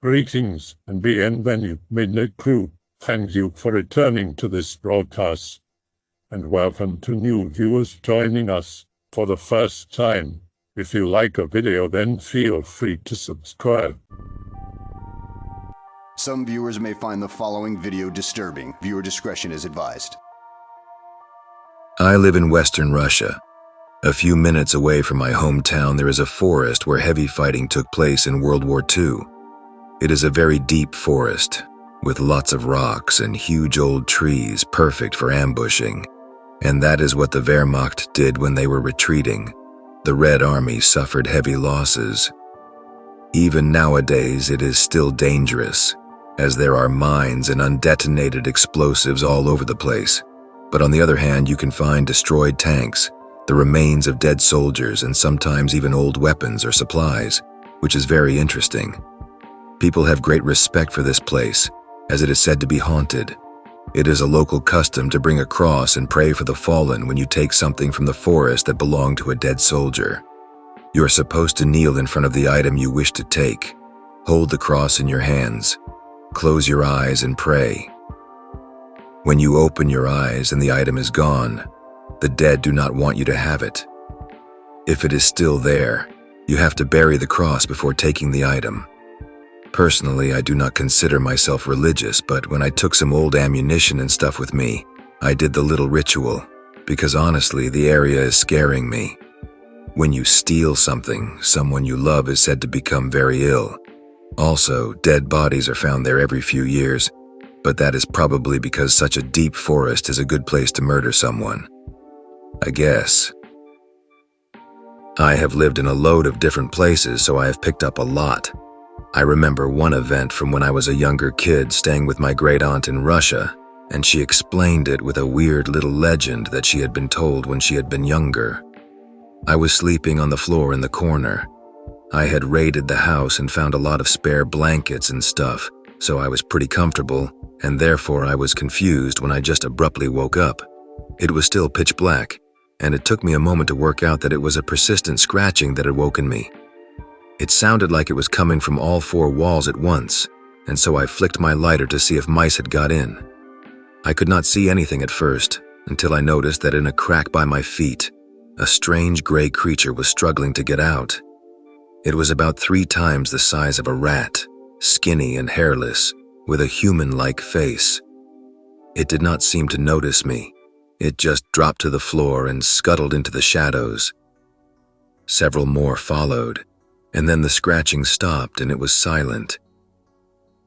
Greetings and bienvenue, Midnight Crew. Thank you for returning to this broadcast, and welcome to new viewers joining us for the first time. If you like a video, then feel free to subscribe. Some viewers may find the following video disturbing. Viewer discretion is advised. I live in Western Russia. A few minutes away from my hometown, there is a forest where heavy fighting took place in World War II. It is a very deep forest, with lots of rocks and huge old trees perfect for ambushing. And that is what the Wehrmacht did when they were retreating. The Red Army suffered heavy losses. Even nowadays, it is still dangerous, as there are mines and undetonated explosives all over the place. But on the other hand, you can find destroyed tanks, the remains of dead soldiers, and sometimes even old weapons or supplies, which is very interesting. People have great respect for this place, as it is said to be haunted. It is a local custom to bring a cross and pray for the fallen when you take something from the forest that belonged to a dead soldier. You are supposed to kneel in front of the item you wish to take, hold the cross in your hands, close your eyes and pray. When you open your eyes and the item is gone, the dead do not want you to have it. If it is still there, you have to bury the cross before taking the item. Personally, I do not consider myself religious, but when I took some old ammunition and stuff with me, I did the little ritual, because honestly, the area is scaring me. When you steal something, someone you love is said to become very ill. Also, dead bodies are found there every few years, but that is probably because such a deep forest is a good place to murder someone. I guess. I have lived in a load of different places, so I have picked up a lot. I remember one event from when I was a younger kid staying with my great-aunt in Russia, and she explained it with a weird little legend that she had been told when she had been younger. I was sleeping on the floor in the corner. I had raided the house and found a lot of spare blankets and stuff, so I was pretty comfortable, and therefore I was confused when I just abruptly woke up. It was still pitch black, and it took me a moment to work out that it was a persistent scratching that had woken me. It sounded like it was coming from all four walls at once, and so I flicked my lighter to see if mice had got in. I could not see anything at first, until I noticed that in a crack by my feet, a strange gray creature was struggling to get out. It was about 3 times the size of a rat, skinny and hairless, with a human-like face. It did not seem to notice me. It just dropped to the floor and scuttled into the shadows. Several more followed, and then the scratching stopped and it was silent.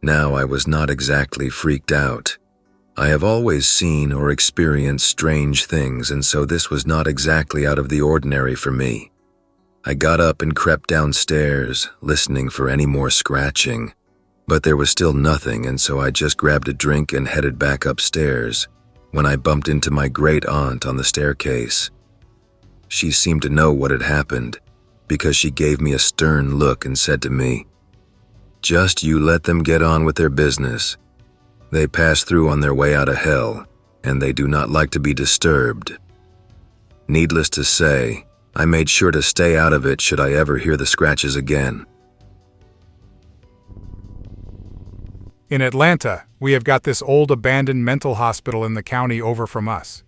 Now I was not exactly freaked out. I have always seen or experienced strange things, and so this was not exactly out of the ordinary for me. I got up and crept downstairs, listening for any more scratching, but there was still nothing, and so I just grabbed a drink and headed back upstairs when I bumped into my great-aunt on the staircase. She seemed to know what had happened, because she gave me a stern look and said to me, "Just you let them get on with their business. They pass through on their way out of hell, and they do not like to be disturbed." Needless to say, I made sure to stay out of it should I ever hear the scratches again. In Atlanta, we have got this old abandoned mental hospital in the county over from us.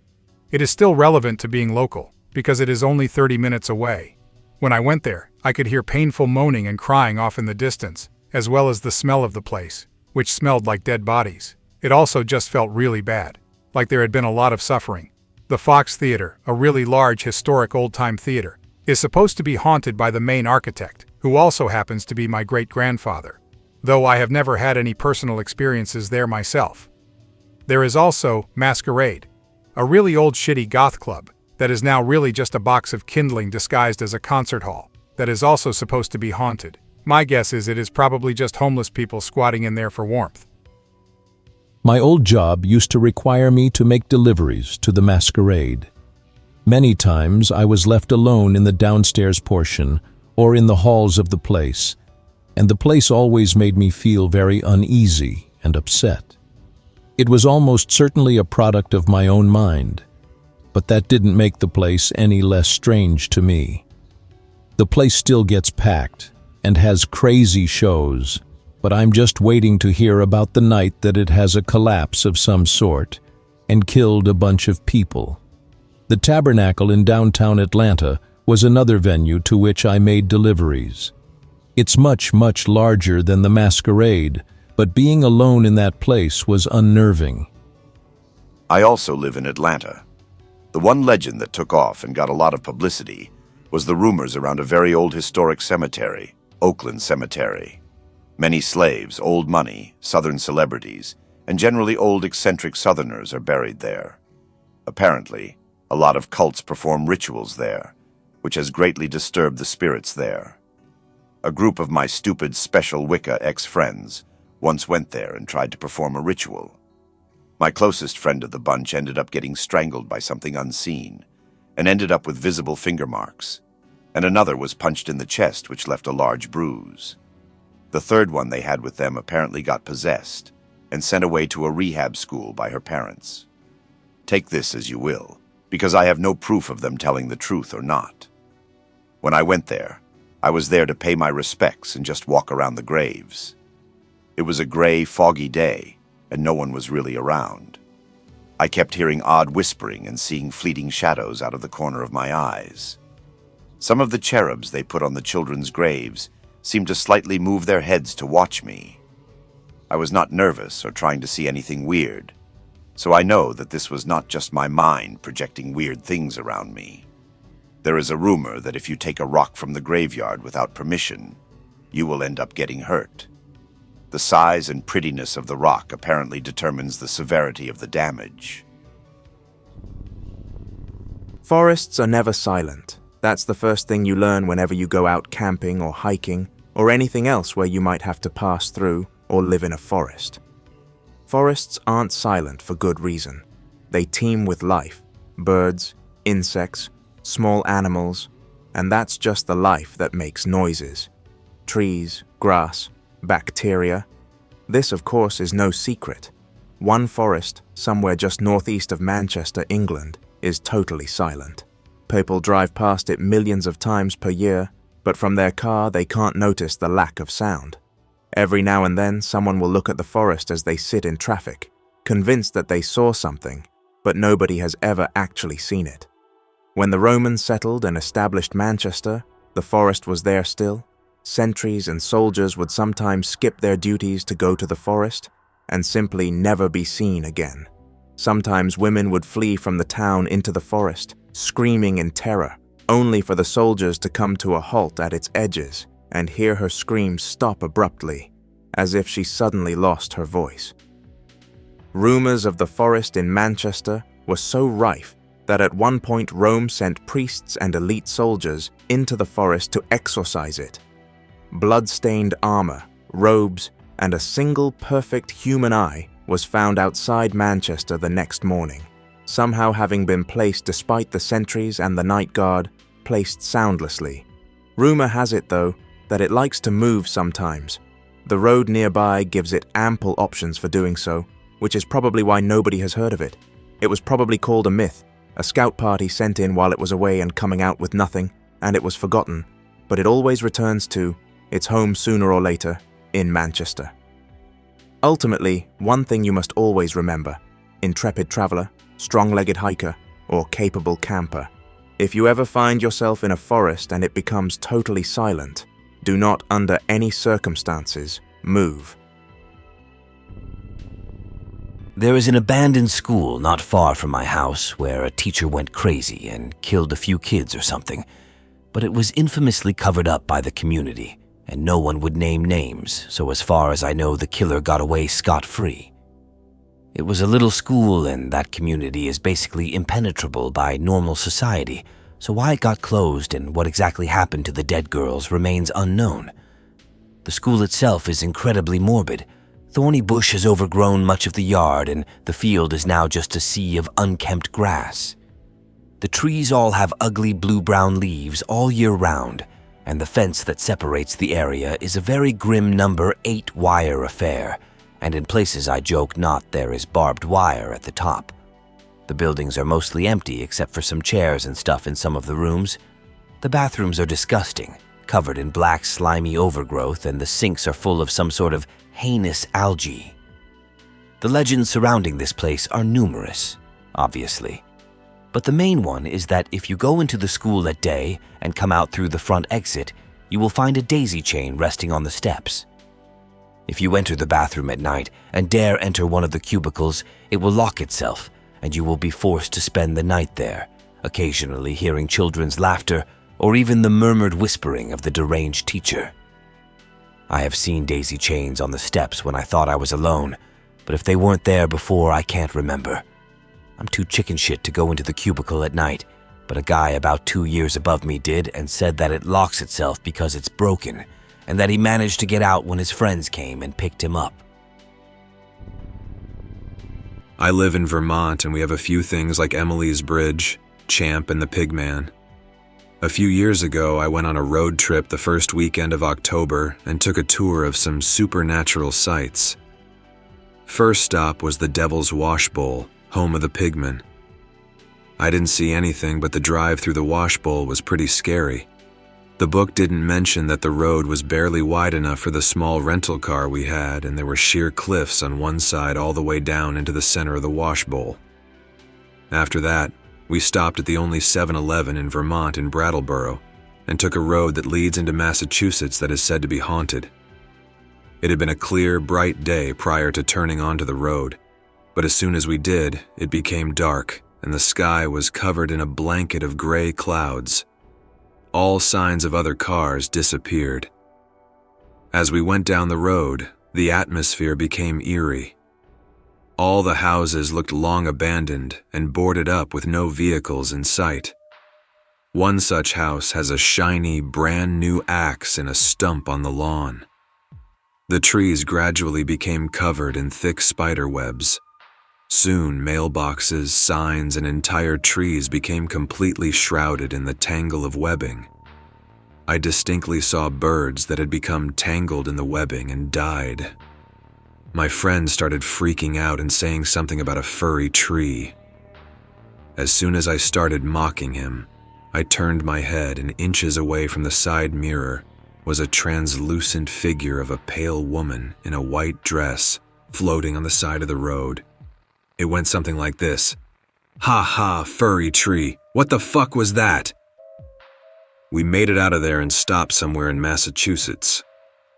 It is still relevant to being local, because it is only 30 minutes away. When I went there, I could hear painful moaning and crying off in the distance, as well as the smell of the place, which smelled like dead bodies. It also just felt really bad, like there had been a lot of suffering. The Fox Theater, a really large historic old-time theater, is supposed to be haunted by the main architect, who also happens to be my great-grandfather, though I have never had any personal experiences there myself. There is also Masquerade, a really old shitty goth club that is now really just a box of kindling disguised as a concert hall that is also supposed to be haunted. My guess is it is probably just homeless people squatting in there for warmth. My old job used to require me to make deliveries to the Masquerade. Many times I was left alone in the downstairs portion or in the halls of the place, and the place always made me feel very uneasy and upset. It was almost certainly a product of my own mind, but that didn't make the place any less strange to me. The place still gets packed and has crazy shows, but I'm just waiting to hear about the night that it has a collapse of some sort and killed a bunch of people. The Tabernacle in downtown Atlanta was another venue to which I made deliveries. It's much, much larger than the Masquerade, but being alone in that place was unnerving. I also live in Atlanta. The one legend that took off and got a lot of publicity was the rumors around a very old historic cemetery, Oakland Cemetery. Many slaves, old money, Southern celebrities, and generally old eccentric Southerners are buried there. Apparently, a lot of cults perform rituals there, which has greatly disturbed the spirits there. A group of my stupid special Wicca ex-friends once went there and tried to perform a ritual. My closest friend of the bunch ended up getting strangled by something unseen and ended up with visible finger marks, and another was punched in the chest, which left a large bruise. The third one they had with them apparently got possessed and sent away to a rehab school by her parents. Take this as you will, because I have no proof of them telling the truth or not. When I went there, I was there to pay my respects and just walk around the graves. It was a gray, foggy day, and no one was really around. I kept hearing odd whispering and seeing fleeting shadows out of the corner of my eyes. Some of the cherubs they put on the children's graves seemed to slightly move their heads to watch me. I was not nervous or trying to see anything weird, so I know that this was not just my mind projecting weird things around me. There is a rumor that if you take a rock from the graveyard without permission, you will end up getting hurt. The size and prettiness of the rock apparently determines the severity of the damage. Forests are never silent. That's the first thing you learn whenever you go out camping or hiking or anything else where you might have to pass through or live in a forest. Forests aren't silent for good reason. They teem with life, birds, insects, small animals, and that's just the life that makes noises. Trees, grass, bacteria. This, of course, is no secret. One forest, somewhere just northeast of Manchester, England, is totally silent. People drive past it millions of times per year, but from their car they can't notice the lack of sound. Every now and then someone will look at the forest as they sit in traffic, convinced that they saw something, but nobody has ever actually seen it. When the Romans settled and established Manchester, the forest was there still. Sentries and soldiers would sometimes skip their duties to go to the forest and simply never be seen again. Sometimes women would flee from the town into the forest, screaming in terror, only for the soldiers to come to a halt at its edges and hear her screams stop abruptly, as if she suddenly lost her voice. Rumors of the forest in Manchester were so rife that at one point Rome sent priests and elite soldiers into the forest to exorcise it. Blood-stained armor, robes, and a single perfect human eye was found outside Manchester the next morning, somehow having been placed despite the sentries and the night guard, placed soundlessly. Rumor has it, though, that it likes to move sometimes. The road nearby gives it ample options for doing so, which is probably why nobody has heard of it. It was probably called a myth, a scout party sent in while it was away and coming out with nothing, and it was forgotten, but it always returns to its home sooner or later, in Manchester. Ultimately, one thing you must always remember, intrepid traveler, strong-legged hiker, or capable camper. If you ever find yourself in a forest and it becomes totally silent, do not under any circumstances move. There is an abandoned school not far from my house where a teacher went crazy and killed a few kids or something, but it was infamously covered up by the community, and no one would name names, so as far as I know the killer got away scot-free. It was a little school, and that community is basically impenetrable by normal society, so why it got closed and what exactly happened to the dead girls remains unknown. The school itself is incredibly morbid. Thorny bush has overgrown much of the yard, and the field is now just a sea of unkempt grass. The trees all have ugly blue-brown leaves all year round, and the fence that separates the area is a very grim number 8 wire affair, and in places I joke not there is barbed wire at the top. The buildings are mostly empty except for some chairs and stuff in some of the rooms. The bathrooms are disgusting, covered in black slimy overgrowth, and the sinks are full of some sort of heinous algae. The legends surrounding this place are numerous, obviously. But the main one is that if you go into the school at day and come out through the front exit, you will find a daisy chain resting on the steps. If you enter the bathroom at night and dare enter one of the cubicles, it will lock itself, and you will be forced to spend the night there, occasionally hearing children's laughter or even the murmured whispering of the deranged teacher. I have seen daisy chains on the steps when I thought I was alone, but if they weren't there before, I can't remember. I'm too chicken shit to go into the cubicle at night, but a guy about 2 years above me did and said that it locks itself because it's broken, and that he managed to get out when his friends came and picked him up. I live in Vermont, and we have a few things like Emily's Bridge, Champ, and the Pigman. A few years ago, I went on a road trip the first weekend of October and took a tour of some supernatural sites. First stop was the Devil's Wash Bowl, home of the Pigman. I didn't see anything, but the drive through the wash bowl was pretty scary. The book didn't mention that the road was barely wide enough for the small rental car we had, and there were sheer cliffs on one side all the way down into the center of the wash bowl. After that, we stopped at the only 7-Eleven in Vermont in Brattleboro and took a road that leads into Massachusetts that is said to be haunted. It had been a clear, bright day prior to turning onto the road, but as soon as we did, it became dark and the sky was covered in a blanket of gray clouds. All signs of other cars disappeared. As we went down the road, the atmosphere became eerie. All the houses looked long abandoned and boarded up with no vehicles in sight. One such house has a shiny, brand new axe in a stump on the lawn. The trees gradually became covered in thick spider webs. Soon, mailboxes, signs, and entire trees became completely shrouded in the tangle of webbing. I distinctly saw birds that had become tangled in the webbing and died. My friend started freaking out and saying something about a furry tree. As soon as I started mocking him, I turned my head, and inches away from the side mirror was a translucent figure of a pale woman in a white dress floating on the side of the road. It went something like this: "Ha ha, furry tree, what the fuck was that?" We made it out of there and stopped somewhere in Massachusetts.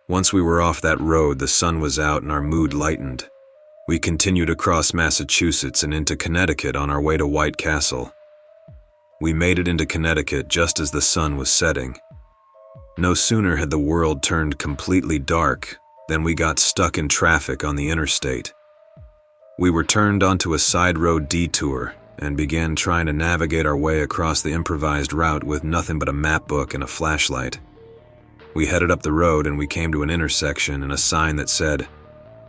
Once we were off that road, the sun was out and our mood lightened. We continued across Massachusetts and into Connecticut on our way to White Castle. We made it into Connecticut just as the sun was setting. No sooner had the world turned completely dark than we got stuck in traffic on the interstate. We were turned onto a side road detour and began trying to navigate our way across the improvised route with nothing but a map book and a flashlight. We headed up the road and we came to an intersection and a sign that said,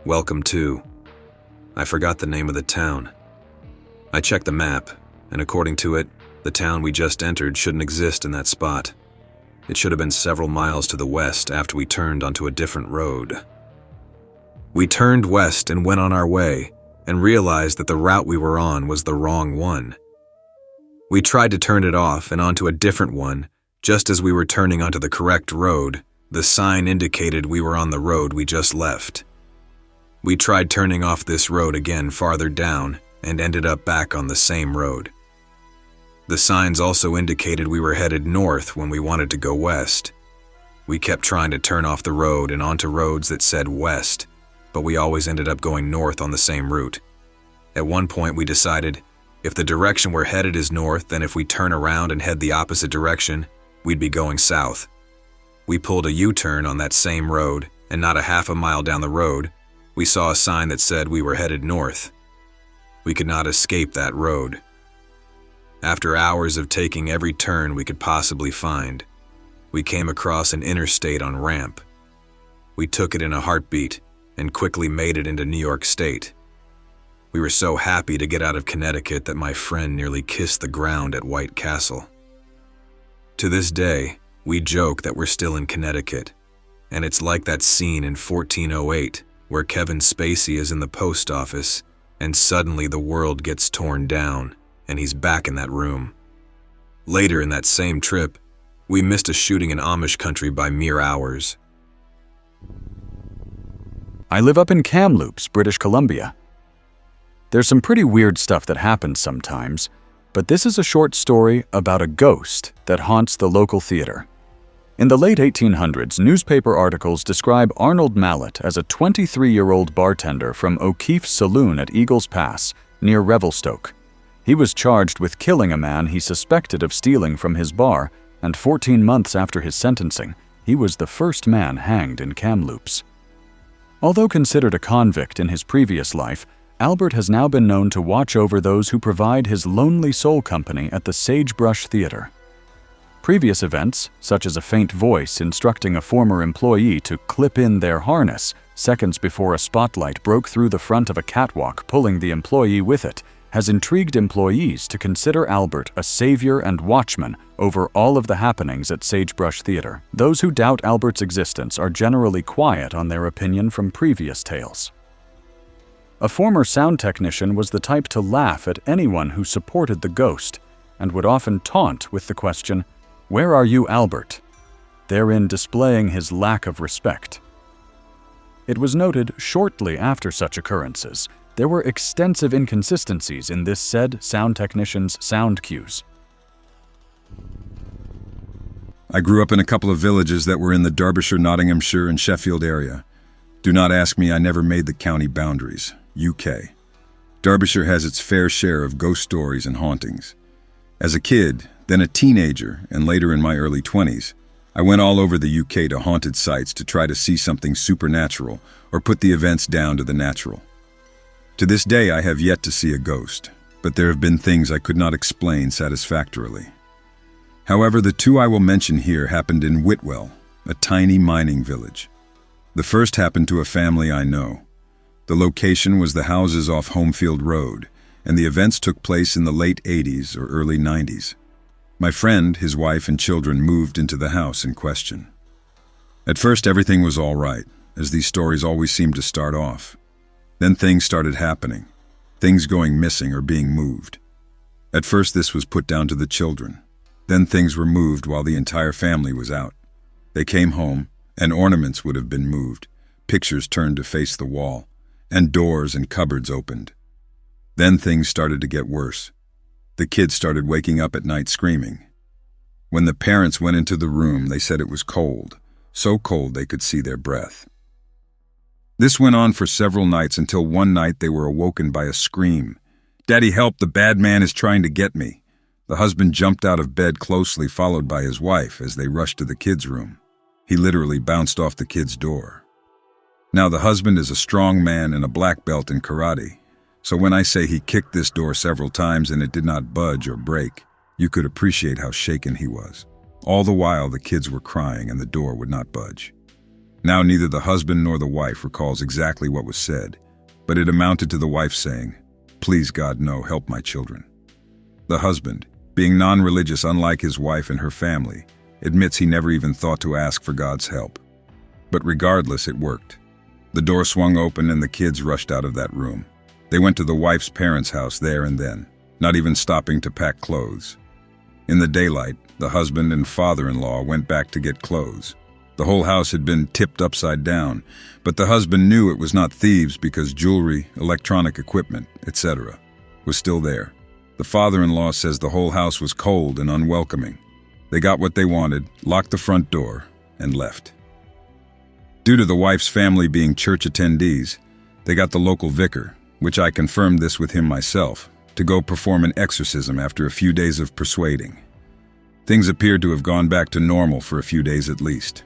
"Welcome to." I forgot the name of the town. I checked the map, and according to it, the town we just entered shouldn't exist in that spot. It should have been several miles to the west after we turned onto a different road. We turned west and went on our way, and realized that the route we were on was the wrong one. We tried to turn it off and onto a different one. Just as we were turning onto the correct road, the sign indicated we were on the road we just left. We tried turning off this road again farther down and ended up back on the same road. The signs also indicated we were headed north when we wanted to go west. We kept trying to turn off the road and onto roads that said west, but we always ended up going north on the same route. At one point we decided, if the direction we're headed is north, then if we turn around and head the opposite direction, we'd be going south. We pulled a U-turn on that same road, and not a half a mile down the road, we saw a sign that said we were headed north. We could not escape that road. After hours of taking every turn we could possibly find, we came across an interstate on ramp. We took it in a heartbeat and quickly made it into New York State. We were so happy to get out of Connecticut that my friend nearly kissed the ground at White Castle. To this day, we joke that we're still in Connecticut, and it's like that scene in 1408 where Kevin Spacey is in the post office and suddenly the world gets torn down and he's back in that room. Later in that same trip, We missed a shooting in Amish country by mere hours. I live up in Kamloops, British Columbia. There's some pretty weird stuff that happens sometimes, but this is a short story about a ghost that haunts the local theater. In the late 1800s, newspaper articles describe Arnold Mallet as a 23-year-old bartender from O'Keefe's Saloon at Eagles Pass, near Revelstoke. He was charged with killing a man he suspected of stealing from his bar, and 14 months after his sentencing, he was the first man hanged in Kamloops. Although considered a convict in his previous life, Albert has now been known to watch over those who provide his lonely soul company at the Sagebrush Theater. Previous events, such as a faint voice instructing a former employee to clip in their harness seconds before a spotlight broke through the front of a catwalk, pulling the employee with it, has intrigued employees to consider Albert a savior and watchman over all of the happenings at Sagebrush Theater. Those who doubt Albert's existence are generally quiet on their opinion from previous tales. A former sound technician was the type to laugh at anyone who supported the ghost, and would often taunt with the question, "Where are you, Albert?" therein displaying his lack of respect. It was noted shortly after such occurrences, there were extensive inconsistencies in this said sound technician's sound cues. I grew up in a couple of villages that were in the Derbyshire, Nottinghamshire, and Sheffield area. Do not ask me, I never made the county boundaries. UK. Derbyshire has its fair share of ghost stories and hauntings. As a kid, then a teenager, and later in my early 20s, I went all over the UK to haunted sites to try to see something supernatural or put the events down to the natural. To this day, I have yet to see a ghost, but there have been things I could not explain satisfactorily. However, the two I will mention here happened in Whitwell, a tiny mining village. The first happened to a family I know. The location was the houses off Homefield Road, and the events took place in the late 80s or early 90s. My friend, his wife, and children moved into the house in question. At first, everything was all right, as these stories always seem to start off. Then things started happening, things going missing or being moved. At first, this was put down to the children. Then things were moved while the entire family was out. They came home, and ornaments would have been moved, pictures turned to face the wall, and doors and cupboards opened. Then things started to get worse. The kids started waking up at night screaming. When the parents went into the room, they said it was cold, so cold they could see their breath. This went on for several nights until one night they were awoken by a scream. "Daddy, help, the bad man is trying to get me." The husband jumped out of bed closely followed by his wife as they rushed to the kids' room. He literally bounced off the kids' door. Now the husband is a strong man and a black belt in karate, so when I say he kicked this door several times and it did not budge or break, you could appreciate how shaken he was. All the while the kids were crying and the door would not budge. Now neither the husband nor the wife recalls exactly what was said, but it amounted to the wife saying, "Please God, no, help my children." The husband, being non-religious unlike his wife and her family, admits he never even thought to ask for God's help. But regardless, it worked. The door swung open and the kids rushed out of that room. They went to the wife's parents' house there and then, not even stopping to pack clothes. In the daylight, the husband and father-in-law went back to get clothes. The whole house had been tipped upside down, but the husband knew it was not thieves because jewelry, electronic equipment, etc., was still there. The father-in-law says the whole house was cold and unwelcoming. They got what they wanted, locked the front door, and left. Due to the wife's family being church attendees, they got the local vicar, which I confirmed this with him myself, to go perform an exorcism after a few days of persuading. Things appeared to have gone back to normal for a few days at least.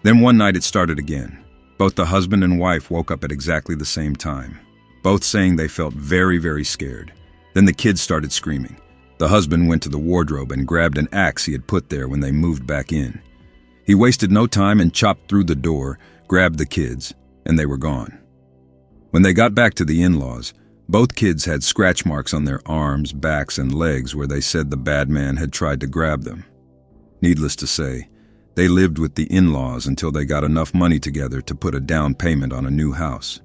Then one night it started again. Both the husband and wife woke up at exactly the same time, both saying they felt very, very scared. Then the kids started screaming. The husband went to the wardrobe and grabbed an axe he had put there when they moved back in. He wasted no time and chopped through the door, grabbed the kids, and they were gone. When they got back to the in-laws, both kids had scratch marks on their arms, backs, and legs where they said the bad man had tried to grab them. Needless to say, they lived with the in-laws until they got enough money together to put a down payment on a new house.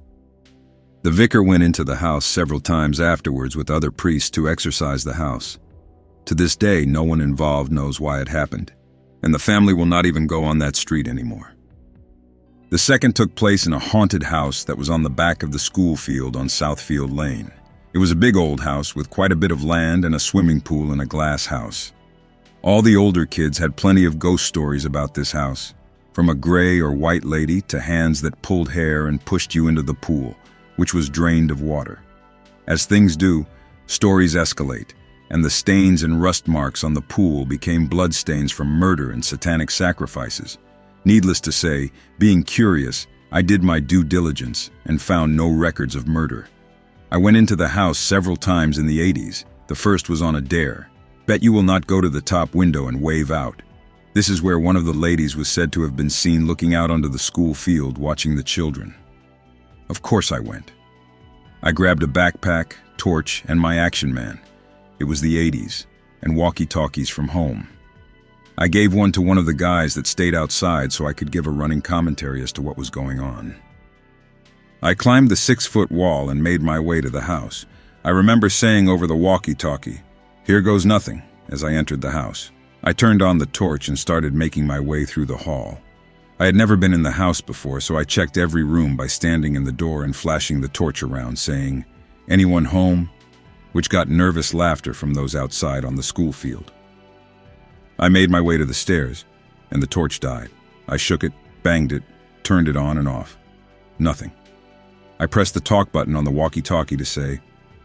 The vicar went into the house several times afterwards with other priests to exorcise the house. To this day, no one involved knows why it happened. and the family will not even go on that street anymore. The second took place in a haunted house that was on the back of the school field on Southfield Lane. It was a big old house with quite a bit of land and a swimming pool and a glass house. All the older kids had plenty of ghost stories about this house, from a gray or white lady to hands that pulled hair and pushed you into the pool, which was drained of water. As things do, stories escalate, and the stains and rust marks on the pool became bloodstains from murder and satanic sacrifices. Needless to say, being curious, I did my due diligence and found no records of murder. I went into the house several times in the 80s. The first was on a dare. Bet you will not go to the top window and wave out. This is where one of the ladies was said to have been seen looking out onto the school field watching the children. Of course I went. I grabbed a backpack, torch, and my action man. It was the 80s, and walkie-talkies from home. I gave one to one of the guys that stayed outside so I could give a running commentary as to what was going on. I climbed the 6-foot wall and made my way to the house. I remember saying over the walkie-talkie, "Here goes nothing," as I entered the house. I turned on the torch and started making my way through the hall. I had never been in the house before, so I checked every room by standing in the door and flashing the torch around, saying, "Anyone home?" which got nervous laughter from those outside on the school field. I made my way to the stairs, and the torch died. I shook it, banged it, turned it on and off. Nothing. I pressed the talk button on the walkie-talkie to say,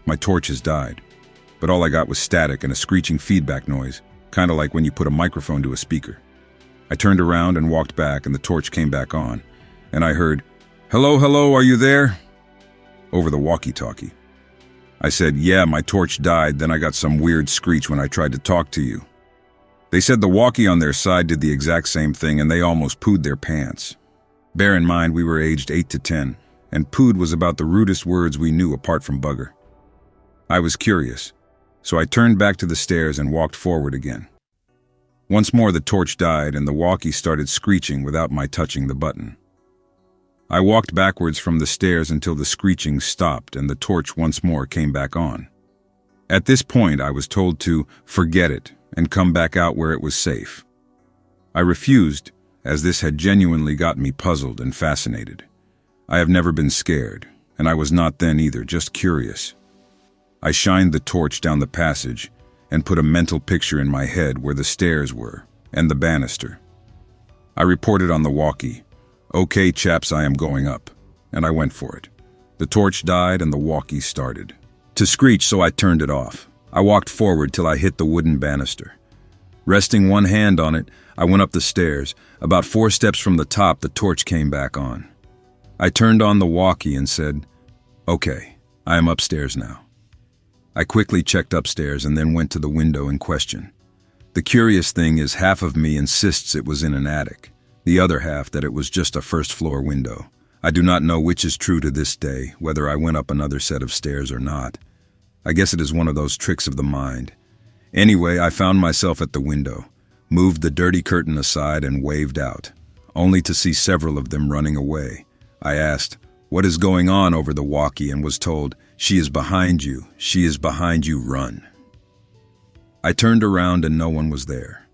"My torch has died," but all I got was static and a screeching feedback noise, kind of like when you put a microphone to a speaker. I turned around and walked back, and the torch came back on, and I heard, "Hello, hello, are you there?" over the walkie-talkie. I said, "Yeah, my torch died, then I got some weird screech when I tried to talk to you." They said the walkie on their side did the exact same thing, and they almost pooed their pants. Bear in mind, we were aged 8 to 10, and pooed was about the rudest words we knew apart from bugger. I was curious, so I turned back to the stairs and walked forward again. Once more the torch died and the walkie started screeching without my touching the button. I walked backwards from the stairs until the screeching stopped and the torch once more came back on. At this point I was told to forget it and come back out where it was safe. I refused, as this had genuinely got me puzzled and fascinated. I have never been scared, and I was not then either, just curious. I shined the torch down the passage and put a mental picture in my head where the stairs were and the banister. I reported on the walkie, "Okay, chaps, I am going up," and I went for it. The torch died and the walkie started to screech, so I turned it off. I walked forward till I hit the wooden banister. Resting one hand on it, I went up the stairs. About 4 steps from the top, the torch came back on. I turned on the walkie and said, "Okay, I am upstairs now." I quickly checked upstairs and then went to the window in question. The curious thing is half of me insists it was in an attic, the other half that it was just a first-floor window. I do not know which is true to this day, whether I went up another set of stairs or not. I guess it is one of those tricks of the mind. Anyway, I found myself at the window, moved the dirty curtain aside and waved out, only to see several of them running away. I asked, "What is going on?" over the walkie and was told, "She is behind you. She is behind you. Run." I turned around and no one was there.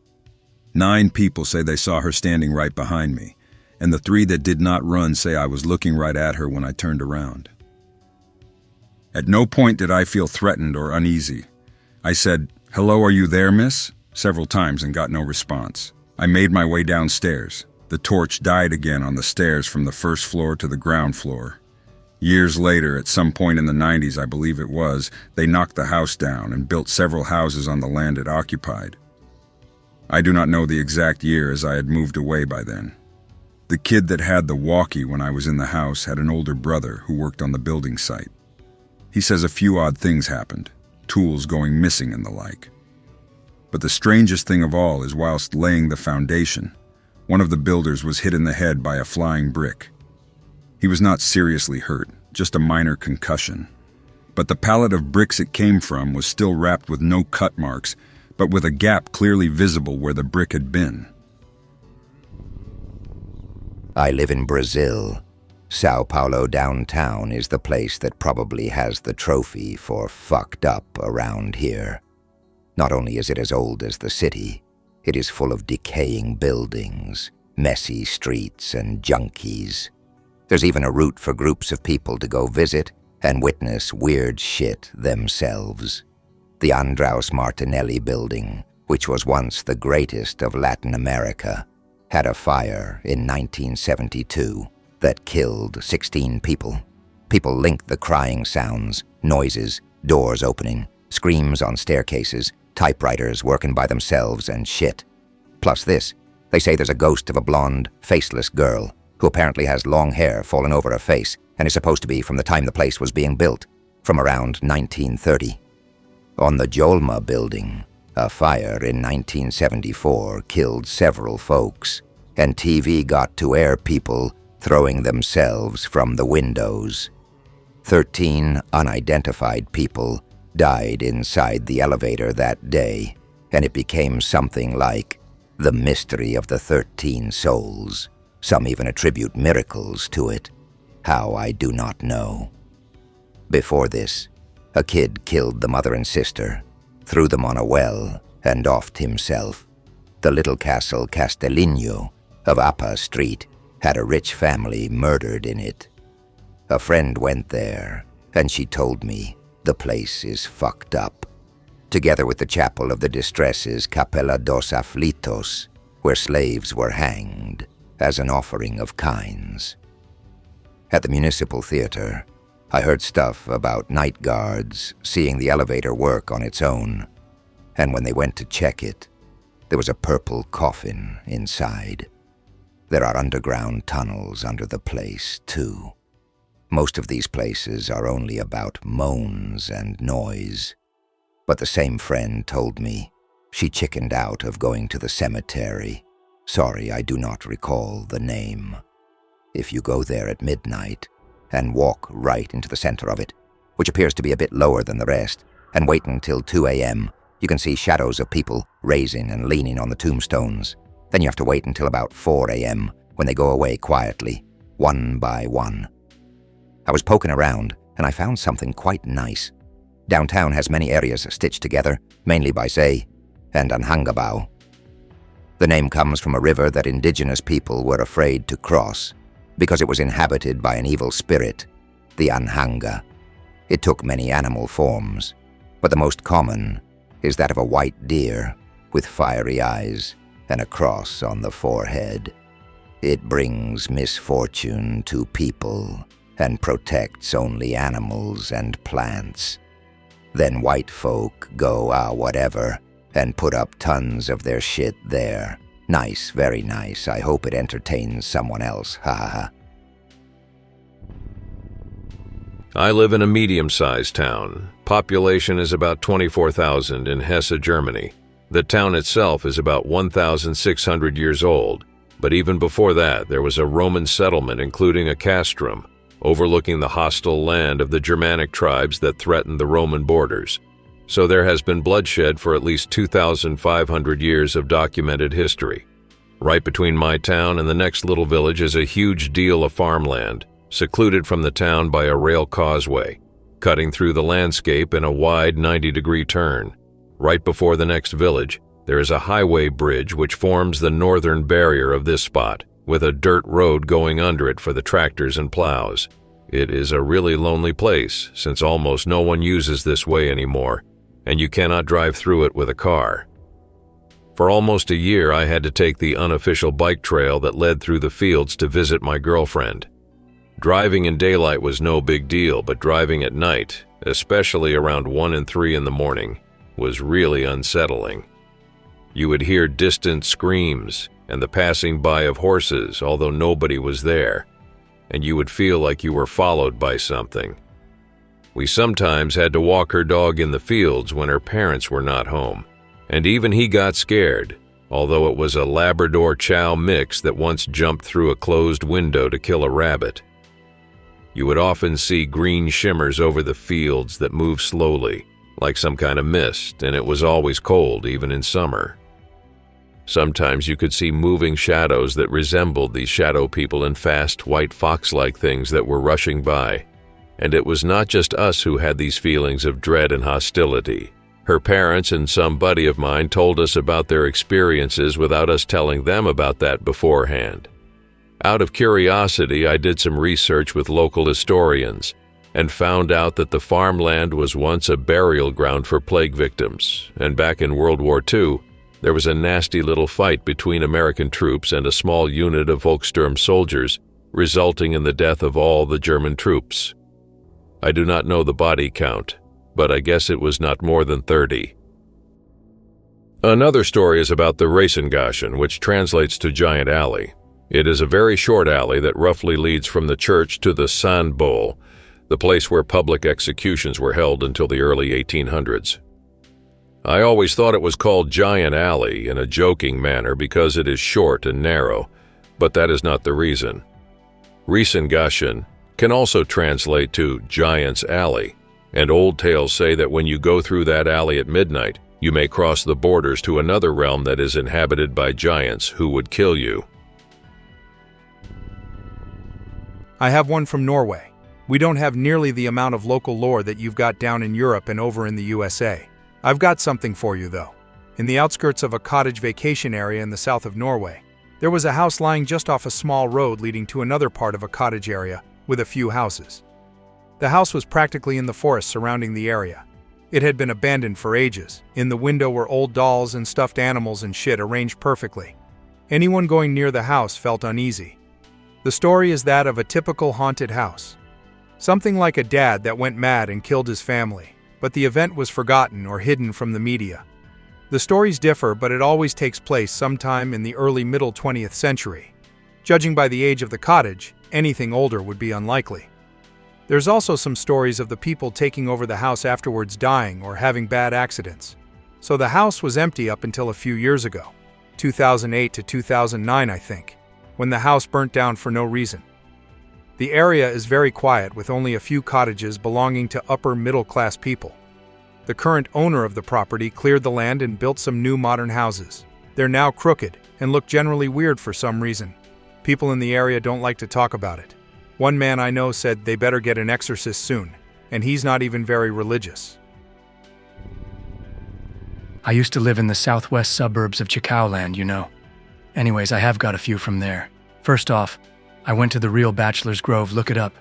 9 people say they saw her standing right behind me, and the 3 that did not run say I was looking right at her when I turned around. At no point did I feel threatened or uneasy. I said, "Hello, are you there, miss?" several times and got no response. I made my way downstairs. The torch died again on the stairs from the first floor to the ground floor. Years later, at some point in the 90s, I believe it was, they knocked the house down and built several houses on the land it occupied. I do not know the exact year, as I had moved away by then. The kid that had the walkie when I was in the house had an older brother who worked on the building site. He says a few odd things happened, tools going missing and the like. But the strangest thing of all is whilst laying the foundation, one of the builders was hit in the head by a flying brick. He was not seriously hurt, just a minor concussion. But the pallet of bricks it came from was still wrapped with no cut marks, but with a gap clearly visible where the brick had been. I live in Brazil. Sao Paulo downtown is the place that probably has the trophy for fucked up around here. Not only is it as old as the city, It is full of decaying buildings, messy streets, and junkies. There's even a route for groups of people to go visit and witness weird shit themselves. The Andreas Martinelli building, which was once the greatest of Latin America, had a fire in 1972 that killed 16 people. People linked the crying sounds, noises, doors opening, screams on staircases, typewriters working by themselves, and shit. Plus this, they say there's a ghost of a blonde, faceless girl who apparently has long hair fallen over her face and is supposed to be from the time the place was being built, from around 1930. On the Jolma building, a fire in 1974 killed several folks, and TV got to air people throwing themselves from the windows. 13 unidentified people died inside the elevator that day, and it became something like the mystery of the 13 souls. Some even attribute miracles to it. How, I do not know. Before this, a kid killed the mother and sister, threw them on a well, and offed himself. The little castle Castellino of Appa Street had a rich family murdered in it. A friend went there, and she told me the place is fucked up, together with the chapel of the distresses Capella dos Aflitos, where slaves were hanged as an offering of kinds. At the Municipal Theater, I heard stuff about night guards seeing the elevator work on its own, and when they went to check it, there was a purple coffin inside. There are underground tunnels under the place, too. Most of these places are only about moans and noise, but the same friend told me she chickened out of going to the cemetery. Sorry, I do not recall the name. If you go there at midnight and walk right into the center of it, which appears to be a bit lower than the rest, and wait until 2 a.m., you can see shadows of people raising and leaning on the tombstones. Then you have to wait until about 4 a.m. when they go away quietly, one by one. I was poking around, and I found something quite nice. Downtown has many areas stitched together, mainly by Say and Anhangabau. The name comes from a river that indigenous people were afraid to cross, because it was inhabited by an evil spirit, the Anhanga. It took many animal forms, but the most common is that of a white deer with fiery eyes and a cross on the forehead. It brings misfortune to people and protects only animals and plants. Then white folk go whatever and put up tons of their shit there. Nice, very nice. I hope it entertains someone else. Ha ha ha. I live in a medium-sized town. Population is about 24,000 in Hesse, Germany. The town itself is about 1,600 years old, but even before that there was a Roman settlement including a castrum, overlooking the hostile land of the Germanic tribes that threatened the Roman borders. So there has been bloodshed for at least 2,500 years of documented history. Right between my town and the next little village is a huge deal of farmland, secluded from the town by a rail causeway, cutting through the landscape in a wide 90-degree turn. Right before the next village, there is a highway bridge which forms the northern barrier of this spot, with a dirt road going under it for the tractors and plows. It is a really lonely place, since almost no one uses this way anymore, and you cannot drive through it with a car. For almost a year, I had to take the unofficial bike trail that led through the fields to visit my girlfriend. Driving in daylight was no big deal, but driving at night, especially around 1 and 3 in the morning, was really unsettling. You would hear distant screams and the passing by of horses, although nobody was there, and you would feel like you were followed by something. We sometimes had to walk her dog in the fields when her parents were not home, and even he got scared, although it was a Labrador Chow mix that once jumped through a closed window to kill a rabbit. You would often see green shimmers over the fields that moved slowly, like some kind of mist, and it was always cold, even in summer. Sometimes you could see moving shadows that resembled these shadow people in fast, white fox-like things that were rushing by. And it was not just us who had these feelings of dread and hostility. Her parents and some buddy of mine told us about their experiences without us telling them about that beforehand. Out of curiosity, I did some research with local historians and found out that the farmland was once a burial ground for plague victims, and back in World War II, there was a nasty little fight between American troops and a small unit of Volkssturm soldiers, resulting in the death of all the German troops. I do not know the body count, but I guess it was not more than 30. Another story is about the Riesengassen, which translates to Giant Alley. It is a very short alley that roughly leads from the church to the Sandbowl, the place where public executions were held until the early 1800s. I always thought it was called Giant Alley in a joking manner because it is short and narrow, but that is not the reason. Riesengassen can also translate to Giant's Alley, and old tales say that when you go through that alley at midnight, you may cross the borders to another realm that is inhabited by giants who would kill you. I have one from Norway. We don't have nearly the amount of local lore that you've got down in Europe and over in the USA. I've got something for you, though. In the outskirts of a cottage vacation area in the south of Norway, there was a house lying just off a small road leading to another part of a cottage area with a few houses. The house was practically in the forest surrounding the area. It had been abandoned for ages. In the window were old dolls and stuffed animals and shit arranged perfectly. Anyone going near the house felt uneasy. The story is that of a typical haunted house. Something like a dad that went mad and killed his family, but the event was forgotten or hidden from the media. The stories differ, but it always takes place sometime in the early middle 20th century. Judging by the age of the cottage, anything older would be unlikely. There's also some stories of the people taking over the house afterwards dying or having bad accidents. So the house was empty up until a few years ago, 2008 to 2009 I think, when the house burnt down for no reason. The area is very quiet with only a few cottages belonging to upper middle-class people. The current owner of the property cleared the land and built some new modern houses. They're now crooked and look generally weird for some reason. People in the area don't like to talk about it. One man I know said they better get an exorcist soon, and he's not even very religious. I used to live in the southwest suburbs of Chicaoland, you know. Anyways, I have got a few from there. First off, I went to the real Bachelor's Grove, look it up.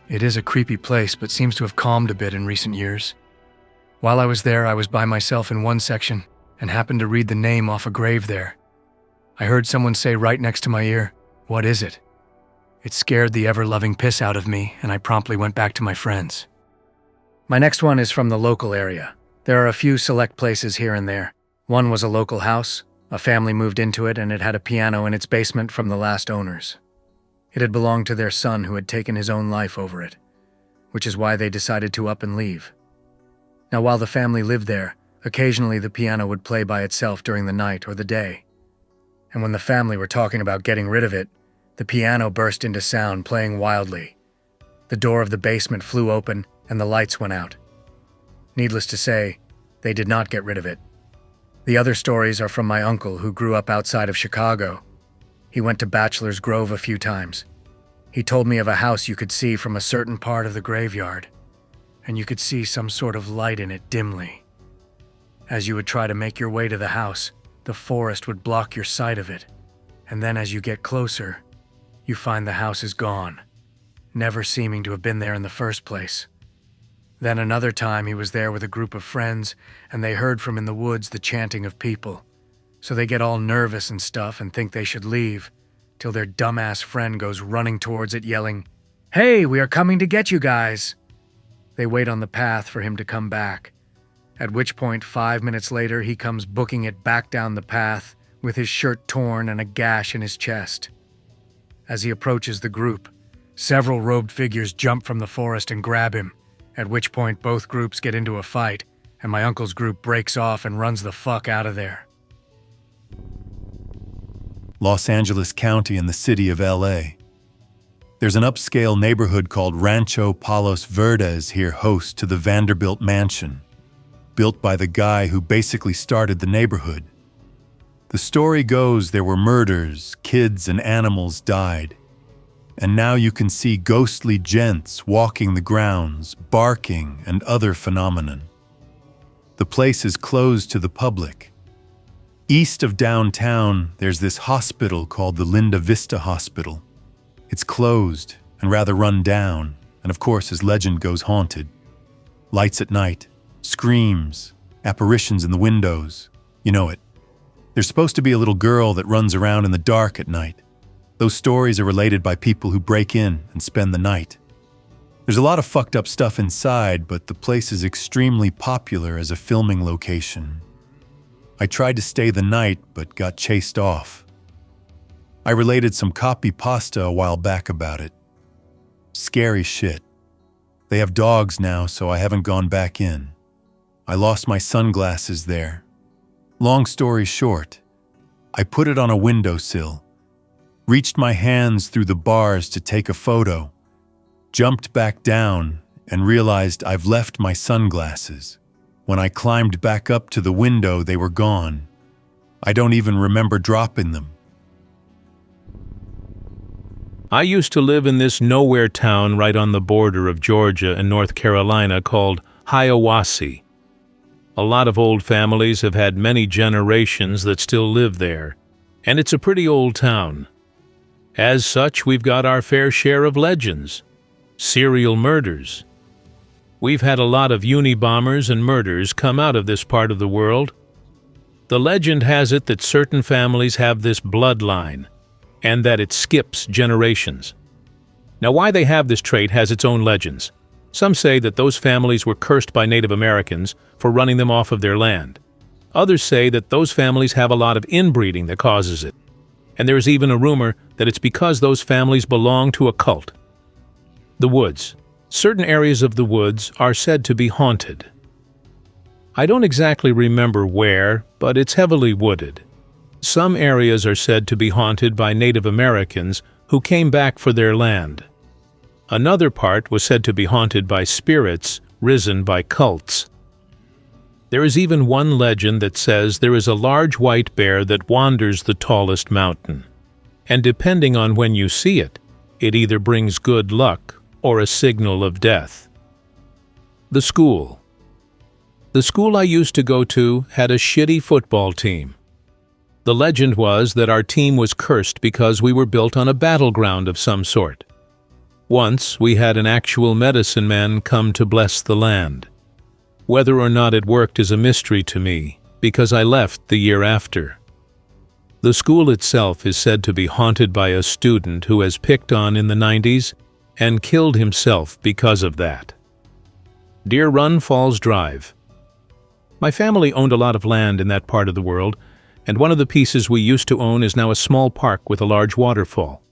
It is a creepy place, but seems to have calmed a bit in recent years. While I was there, I was by myself in one section and happened to read the name off a grave there. I heard someone say right next to my ear, "What is it?" It scared the ever-loving piss out of me, and I promptly went back to my friends. My next one is from the local area. There are a few select places here and there. One was a local house. A family moved into it, and it had a piano in its basement from the last owners. It had belonged to their son who had taken his own life over it, which is why they decided to up and leave. Now, while the family lived there, occasionally the piano would play by itself during the night or the day. And when the family were talking about getting rid of it, the piano burst into sound, playing wildly. The door of the basement flew open and the lights went out. Needless to say, they did not get rid of it. The other stories are from my uncle who grew up outside of Chicago. He went to Bachelor's Grove a few times. He told me of a house you could see from a certain part of the graveyard, and you could see some sort of light in it dimly. As you would try to make your way to the house, the forest would block your sight of it, and then as you get closer, you find the house is gone, never seeming to have been there in the first place. Then another time he was there with a group of friends, and they heard from in the woods the chanting of people. So they get all nervous and stuff and think they should leave, till their dumbass friend goes running towards it yelling, "Hey, we are coming to get you guys!" They wait on the path for him to come back, at which point 5 minutes later he comes booking it back down the path with his shirt torn and a gash in his chest. As he approaches the group, several robed figures jump from the forest and grab him, at which point both groups get into a fight, and my uncle's group breaks off and runs the fuck out of there. Los Angeles County and the city of LA. There's an upscale neighborhood called Rancho Palos Verdes here host to the Vanderbilt Mansion, built by the guy who basically started the neighborhood. The story goes there were murders, kids and animals died, and now you can see ghostly gents walking the grounds, barking and other phenomenon. The place is closed to the public. East of downtown, there's this hospital called the Linda Vista Hospital. It's closed and rather run down, and of course, as legend goes, haunted. Lights at night, screams, apparitions in the windows. You know it. There's supposed to be a little girl that runs around in the dark at night. Those stories are related by people who break in and spend the night. There's a lot of fucked up stuff inside, but the place is extremely popular as a filming location. I tried to stay the night, but got chased off. I related some copy pasta a while back about it. Scary shit. They have dogs now, so I haven't gone back in. I lost my sunglasses there. Long story short, I put it on a windowsill, reached my hands through the bars to take a photo, jumped back down, and realized I've left my sunglasses. When I climbed back up to the window, they were gone. I don't even remember dropping them. I used to live in this nowhere town right on the border of Georgia and North Carolina called Hiawassi. A lot of old families have had many generations that still live there, and it's a pretty old town. As such, we've got our fair share of legends, serial murders. We've had a lot of Unibombers and murders come out of this part of the world. The legend has it that certain families have this bloodline, and that it skips generations. Now, why they have this trait has its own legends. Some say that those families were cursed by Native Americans for running them off of their land. Others say that those families have a lot of inbreeding that causes it. And there is even a rumor that it's because those families belong to a cult. The woods. Certain areas of the woods are said to be haunted. I don't exactly remember where, but it's heavily wooded. Some areas are said to be haunted by Native Americans who came back for their land. Another part was said to be haunted by spirits risen by cults. There is even one legend that says there is a large white bear that wanders the tallest mountain, and depending on when you see it, it either brings good luck or a signal of death. The school. The school I used to go to had a shitty football team. The legend was that our team was cursed because we were built on a battleground of some sort. Once, we had an actual medicine man come to bless the land. Whether or not it worked is a mystery to me, because I left the year after. The school itself is said to be haunted by a student who has picked on in the 90s and killed himself because of that. Deer Run Falls Drive. My family owned a lot of land in that part of the world, and one of the pieces we used to own is now a small park with a large waterfall.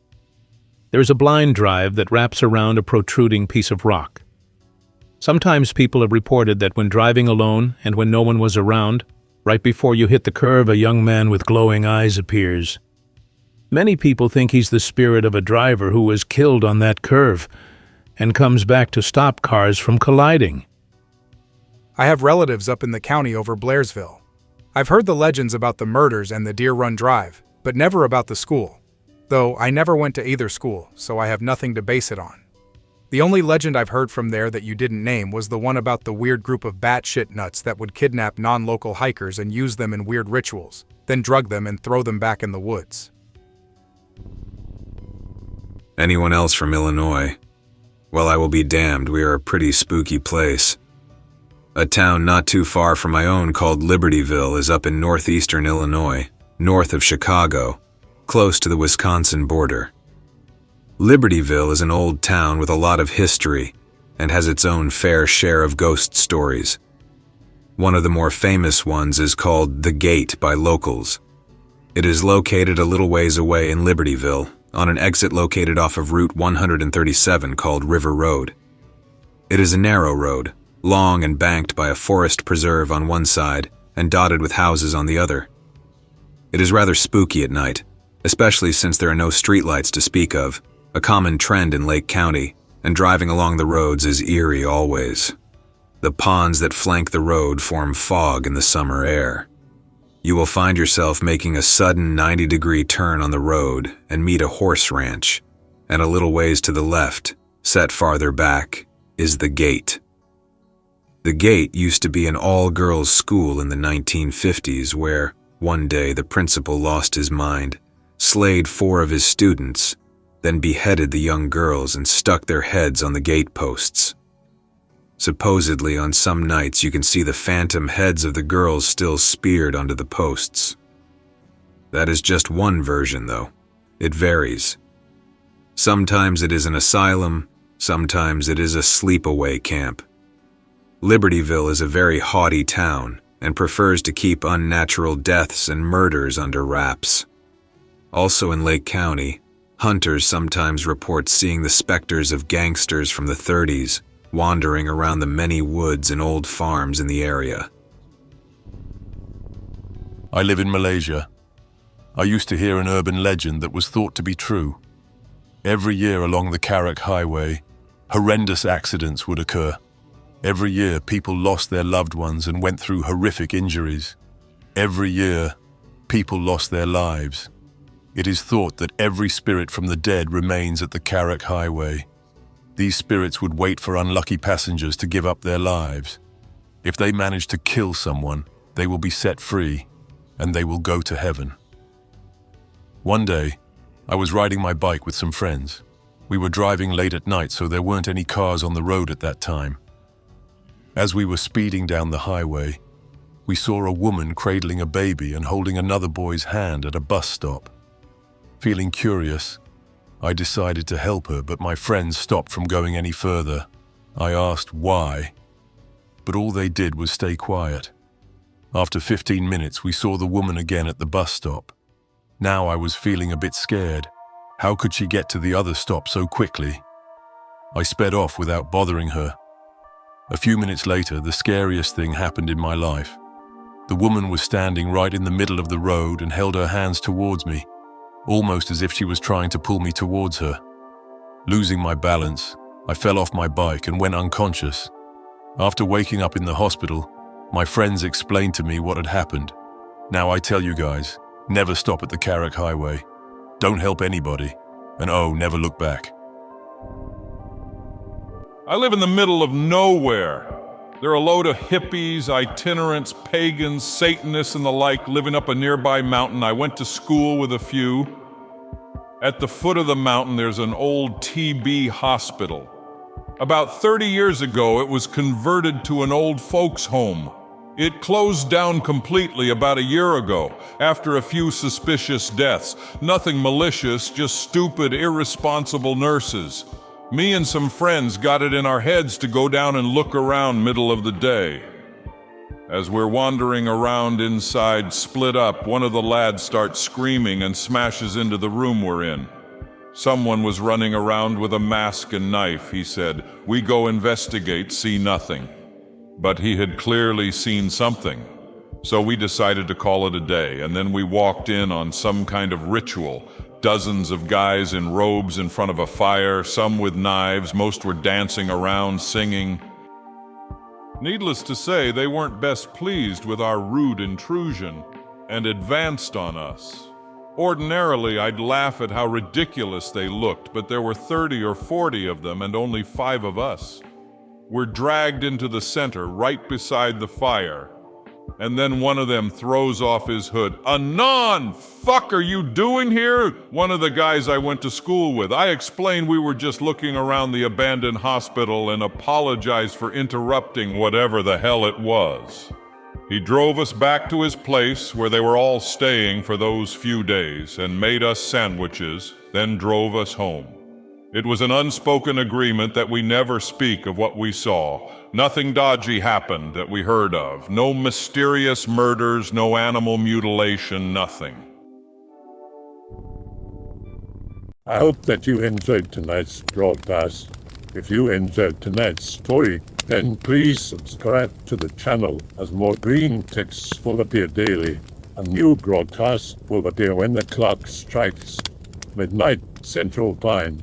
There is a blind drive that wraps around a protruding piece of rock. Sometimes people have reported that when driving alone and when no one was around, right before you hit the curve, a young man with glowing eyes appears. Many people think he's the spirit of a driver who was killed on that curve and comes back to stop cars from colliding. I have relatives up in the county over Blairsville. I've heard the legends about the murders and the Deer Run Drive, but never about the school. Though I never went to either school, so I have nothing to base it on. The only legend I've heard from there that you didn't name was the one about the weird group of batshit nuts that would kidnap non-local hikers and use them in weird rituals, then drug them and throw them back in the woods. Anyone else from Illinois? Well, I will be damned, we are a pretty spooky place. A town not too far from my own called Libertyville is up in northeastern Illinois, north of Chicago, close to the Wisconsin border. Libertyville is an old town with a lot of history and has its own fair share of ghost stories. One of the more famous ones is called The Gate by locals. It is located a little ways away in Libertyville, on an exit located off of Route 137 called River Road. It is a narrow road, long and banked by a forest preserve on one side and dotted with houses on the other. It is rather spooky at night, especially since there are no streetlights to speak of, a common trend in Lake County, and driving along the roads is eerie always. The ponds that flank the road form fog in the summer air. You will find yourself making a sudden 90-degree turn on the road and meet a horse ranch, and a little ways to the left, set farther back, is the gate. The Gate used to be an all-girls school in the 1950s where, one day, the principal lost his mind, slayed 4 of his students, then beheaded the young girls and stuck their heads on the gate posts. Supposedly, on some nights you can see the phantom heads of the girls still speared onto the posts. That is just one version, though. It varies. Sometimes it is an asylum, sometimes it is a sleepaway camp. Libertyville is a very haughty town and prefers to keep unnatural deaths and murders under wraps. Also in Lake County, hunters sometimes report seeing the specters of gangsters from the 30s wandering around the many woods and old farms in the area. I live in Malaysia. I used to hear an urban legend that was thought to be true. Every year along the Karak Highway, horrendous accidents would occur. Every year, people lost their loved ones and went through horrific injuries. Every year, people lost their lives. It is thought that every spirit from the dead remains at the Karak Highway. These spirits would wait for unlucky passengers to give up their lives. If they manage to kill someone, they will be set free, and they will go to heaven. One day, I was riding my bike with some friends. We were driving late at night, so there weren't any cars on the road at that time. As we were speeding down the highway, we saw a woman cradling a baby and holding another boy's hand at a bus stop. Feeling curious, I decided to help her, but my friends stopped from going any further. I asked why, but all they did was stay quiet. After 15 minutes, we saw the woman again at the bus stop. Now I was feeling a bit scared. How could she get to the other stop so quickly? I sped off without bothering her. A few minutes later, the scariest thing happened in my life. The woman was standing right in the middle of the road and held her hands towards me, almost as if she was trying to pull me towards her. Losing my balance, I fell off my bike and went unconscious. After waking up in the hospital, my friends explained to me what had happened. Now I tell you guys, never stop at the Karak Highway. Don't help anybody, and never look back. I live in the middle of nowhere. There are a load of hippies, itinerants, pagans, Satanists, and the like living up a nearby mountain. I went to school with a few. At the foot of the mountain, there's an old TB hospital. About 30 years ago, it was converted to an old folks' home. It closed down completely about a year ago, after a few suspicious deaths. Nothing malicious, just stupid, irresponsible nurses. Me and some friends got it in our heads to go down and look around middle of the day. As we're wandering around inside, split up, one of the lads starts screaming and smashes into the room we're in. Someone was running around with a mask and knife, he said. We go investigate, see nothing. But he had clearly seen something. So we decided to call it a day, and then we walked in on some kind of ritual. Dozens of guys in robes in front of a fire, some with knives, most were dancing around, singing. Needless to say, they weren't best pleased with our rude intrusion, and advanced on us. Ordinarily, I'd laugh at how ridiculous they looked, but there were 30 or 40 of them and only 5 of us. We're dragged into the center, right beside the fire. And then one of them throws off his hood. "Anon! Fuck are you doing here?" One of the guys I went to school with. I explained we were just looking around the abandoned hospital and apologized for interrupting whatever the hell it was. He drove us back to his place where they were all staying for those few days and made us sandwiches, then drove us home. It was an unspoken agreement that we never speak of what we saw. Nothing dodgy happened that we heard of. No mysterious murders, no animal mutilation, nothing. I hope that you enjoyed tonight's broadcast. If you enjoyed tonight's story, then please subscribe to the channel as more Greentext will appear daily. A new broadcast will appear when the clock strikes midnight Central Time.